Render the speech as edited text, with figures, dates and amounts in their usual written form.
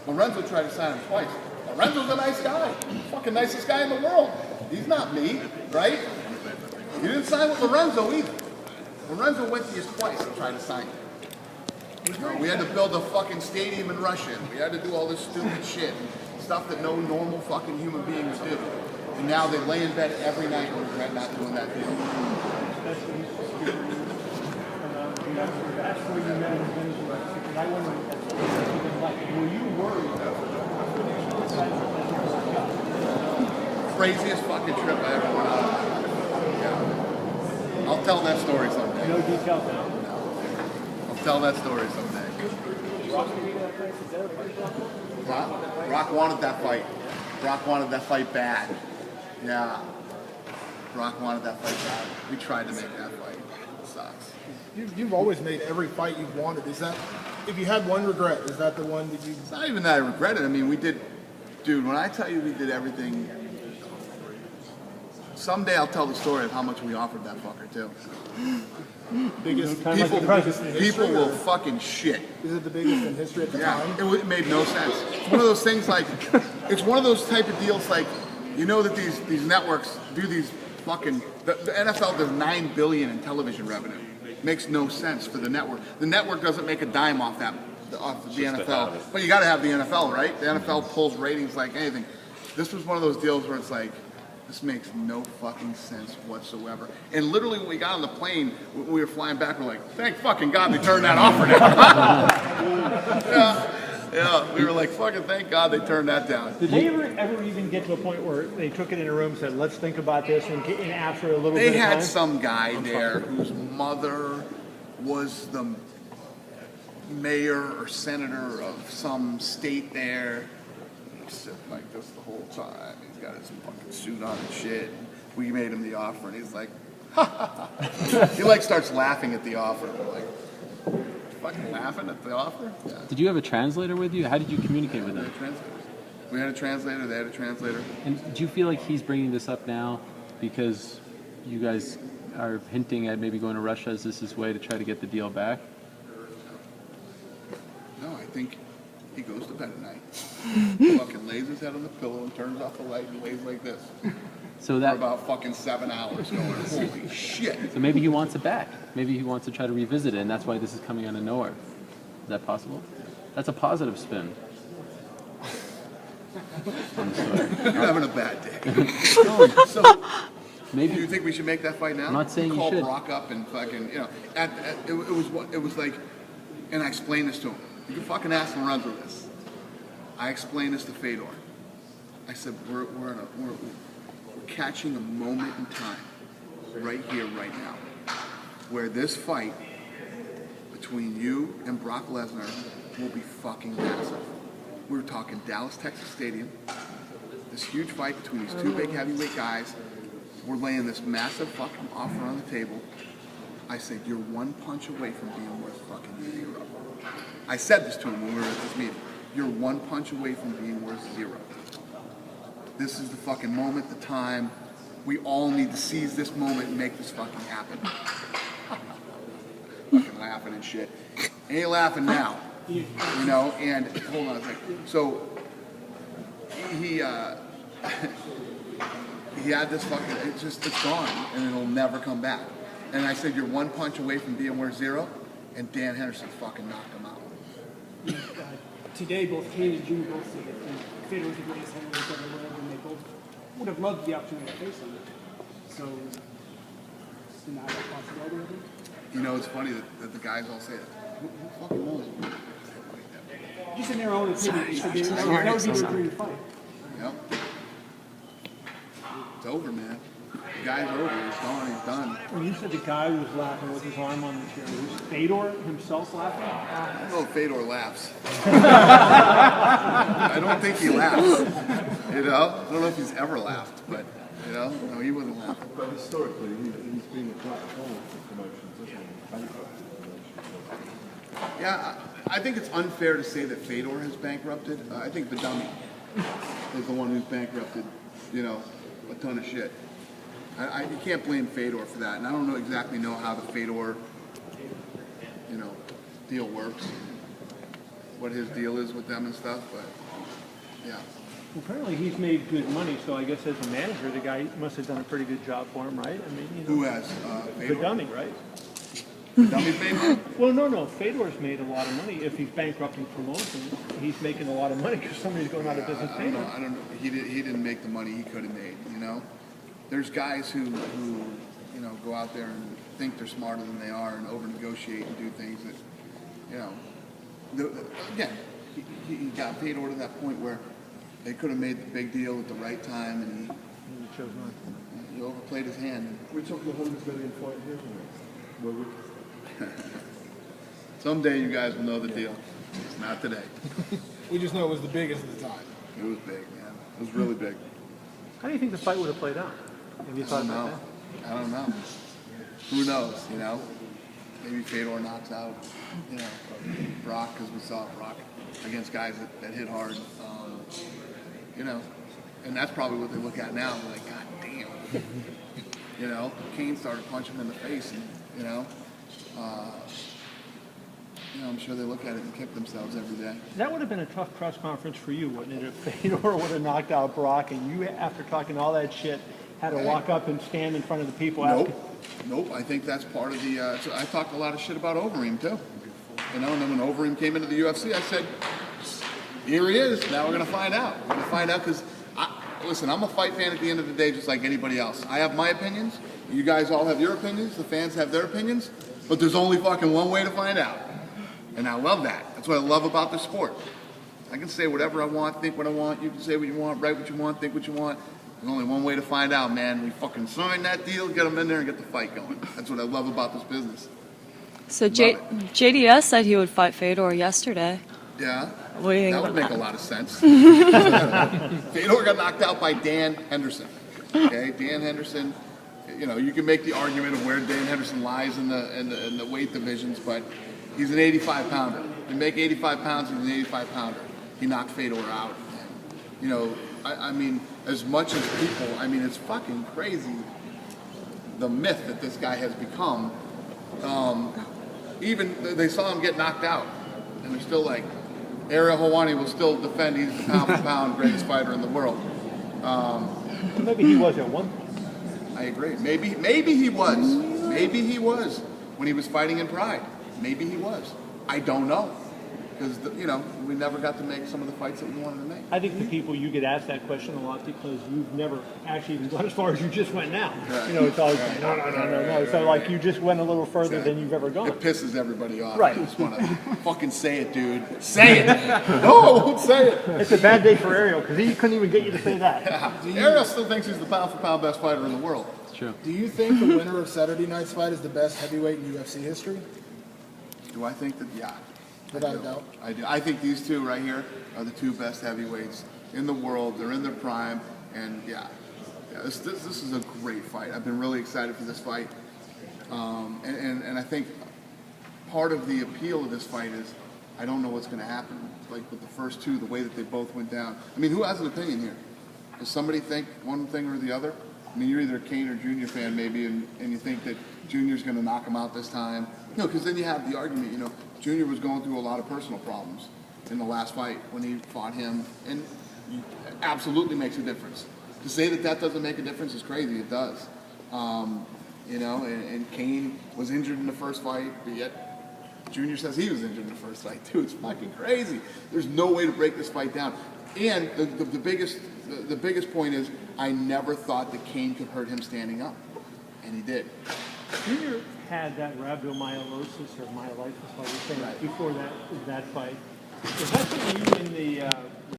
Lorenzo tried to sign him twice. Lorenzo's a nice guy. Fucking nicest guy in the world. He's not me, right? You didn't sign with Lorenzo either. Lorenzo went to you twice and tried to sign him. We had to build a fucking stadium in Russia. We had to do all this stupid shit. Stuff that no normal fucking human beings do. And now they lay in bed every night and regret not doing that deal. That's where you met in Venezuela. And I wonder, were you worried? Craziest fucking trip I ever went on. Yeah. I'll tell that story someday. No details now. I'll tell that story someday. Brock wanted that fight. Brock wanted that fight bad. Yeah. Brock wanted that fight bad. We tried to make that fight. It sucks. You've always made every fight you've wanted. Is that, if you had one regret, is that the one that you... It's not even that I regret it. I mean, we did... Dude, when I tell you we did everything... Someday I'll tell the story of how much we offered that fucker, too. People will fucking shit. Is it the biggest in history at the time? It made no sense. It's one of those things like... It's one of those type of deals like... You know that these networks do these fucking... The NFL does $9 billion in television revenue. Makes no sense for the network. The network doesn't make a dime off the NFL. But you got to have the NFL, right? The NFL pulls ratings like anything. This was one of those deals where it's like, this makes no fucking sense whatsoever. And literally when we got on the plane, we were flying back, we're like, thank fucking God they turned that offer down. Yeah, we were like, fucking thank God they turned that down. Did they ever even get to a point where they took it in a room and said, let's think about this and after a little bit of time? They had some guy there whose mother was the mayor or senator of some state there. He's sitting like this the whole time. He's got his fucking suit on and shit. We made him the offer and he's like, ha ha ha. He like starts laughing at the offer. We're like, fucking laughing at the offer? Yeah. Did you have a translator with you? How did you communicate with them? We had a translator, they had a translator. And do you feel like he's bringing this up now because you guys are hinting at maybe going to Russia as this is way to try to get the deal back? No, I think he goes to bed at night, fucking lays his head on the pillow and turns off the light and lays like this. So that, for about fucking 7 hours going, holy shit. So maybe he wants it back. Maybe he wants to try to revisit it, and that's why this is coming out of nowhere. Is that possible? That's a positive spin. I'm sorry. You're having a bad day. So, maybe. Do you think we should make that fight now? I'm not saying you should. Call Brock up and fucking, you know, it was like, and I explained this to him. You can fucking ask Lorenzo this. I explained this to Fedor. I said, we're catching a moment in time, right here, right now, where this fight between you and Brock Lesnar will be fucking massive. We were talking Dallas, Texas Stadium, this huge fight between these two big heavyweight guys. We're laying this massive fucking offer on the table. I said, you're one punch away from being worth fucking 0. I said this to him when we were at this meeting. You're one punch away from being worth 0. This is the fucking moment, the time. We all need to seize this moment and make this fucking happen. Fucking laughing and shit. Ain't laughing now. You know, and hold on a second. So he had this fucking, it's gone and it'll never come back. And I said, you're one punch away from being worth 0, and Dan Henderson fucking knocked him out. Today, both Kane and Jimmy both said that Fedor was the greatest heavyweight ever lived, and they both would have loved the opportunity to face him. So, it's not a possibility of it? You know, it's funny that the guys all say that. Who fucking knows? Just in their own opinion, they said that would be their dream fight. Yep. It's over, man. The guy's over. He's gone. He's done. When you said the guy was laughing with his arm on the chair, was Fedor himself laughing? I don't know if Fedor laughs. I don't think he laughs. You know? I don't know if he's ever laughed, but, you know? No, he wasn't laughing. But historically, he's been a platform for promotions, isn't he? Yeah, I think it's unfair to say that Fedor has bankrupted. I think the dummy is the one who's bankrupted, you know, a ton of shit. You can't blame Fedor for that, and I don't exactly know how the Fedor, you know, deal works. what his deal is with them and stuff, but yeah. Well, apparently he's made good money, so I guess as a manager, the guy must have done a pretty good job for him, right? I mean, you know, Who has the Fedor? dummy, right? Dummy's made money? Well, no. Fedor's made a lot of money. If he's bankrupting promotions, he's making a lot of money because somebody's going out of business I paying don't him. know. I don't know. He didn't make the money he could have made. You know, there's guys who you know go out there and think they're smarter than they are and over negotiate and do things that you know. Again, he got Fedor to that point where they could have made the big deal at the right time, and He chose not to. he overplayed his hand. We're talking $100 million fight here. Well, we, Someday you guys will know the deal. It's not today. We just know it was the biggest at the time. It was big, man. It was really big. How do you think the fight would have played out? Have you I thought don't about know. that? I don't know. Who knows, you know? Maybe Fedor knocks out, you know, Brock, because we saw Brock against guys that hit hard. You know, and that's probably what they look at now. They're like, God damn. You know, Kane started punching him in the face, and, you know, I'm sure they look at it and kick themselves every day. That would have been a tough press conference for you, wouldn't it? If Fedor would have knocked out Brock and you, after talking all that shit, had to walk up and stand in front of the people after. Nope. I think that's part of the. So I talked a lot of shit about Overeem too. You know, and then when Overeem came into the UFC, I said, "Here he is. Now we're gonna find out. We're gonna find out because, listen, I'm a fight fan at the end of the day, just like anybody else. I have my opinions. You guys all have your opinions. The fans have their opinions. But there's only fucking one way to find out, and I love that. That's what I love about the sport. I can say whatever I want, think what I want. You can say what you want, write what you want, think what you want. There's only one way to find out, man. We fucking sign that deal, get them in there, and get the fight going. That's what I love about this business. So Love it. JDS said he would fight Fedor yesterday. Yeah. What do you think That would about make that? a lot of sense. Fedor got knocked out by Dan Henderson. Okay, Dan Henderson. You know, you can make the argument of where Dan Henderson lies in the weight divisions, but he's an 85-pounder. You make 85 pounds, he's an 85-pounder. He knocked Fedor out. And, you know, I mean, as much as people, I mean, it's fucking crazy the myth that this guy has become. Even they saw him get knocked out, and they're still like, Ariel Helwani will still defend. He's the pound-for-pound greatest fighter in the world. Maybe he was at one point. I agree. Maybe he was. Maybe he was when he was fighting in Pride. Maybe he was. I don't know. Because, you know, we never got to make some of the fights that we wanted to make. I think the people, you get asked that question a lot because you've never actually even gone as far as you just went now. Right. You know, it's always like, no. So, like, you just went a little further than you've ever gone. It pisses everybody off. Right. I just want to fucking say it, dude. Say it. No, I won't say it. It's a bad day for Ariel because he couldn't even get you to say that. Ariel still thinks he's the pound-for-pound best fighter in the world. It's true. Do you think the winner of Saturday night's fight is the best heavyweight in UFC history? Do I think that? Yeah. Without a doubt. I do. I think these two right here are the two best heavyweights in the world. They're in their prime, and this is a great fight. I've been really excited for this fight, and I think part of the appeal of this fight is I don't know what's going to happen. Like with the first two, the way that they both went down. I mean, who has an opinion here? Does somebody think one thing or the other? I mean, you're either a Kane or Junior fan maybe, and you think that Junior's going to knock him out this time. No, because then you have the argument, you know, Junior was going through a lot of personal problems in the last fight when he fought him, and it absolutely makes a difference. To say that doesn't make a difference is crazy. It does. You know, and Kane was injured in the first fight, but yet Junior says he was injured in the first fight too. It's fucking crazy. There's no way to break this fight down. And the biggest point is I never thought that Kane could hurt him standing up, and he did. Junior had that rhabdomyolysis or myelitis, like you're saying, before that fight. Is that something you in the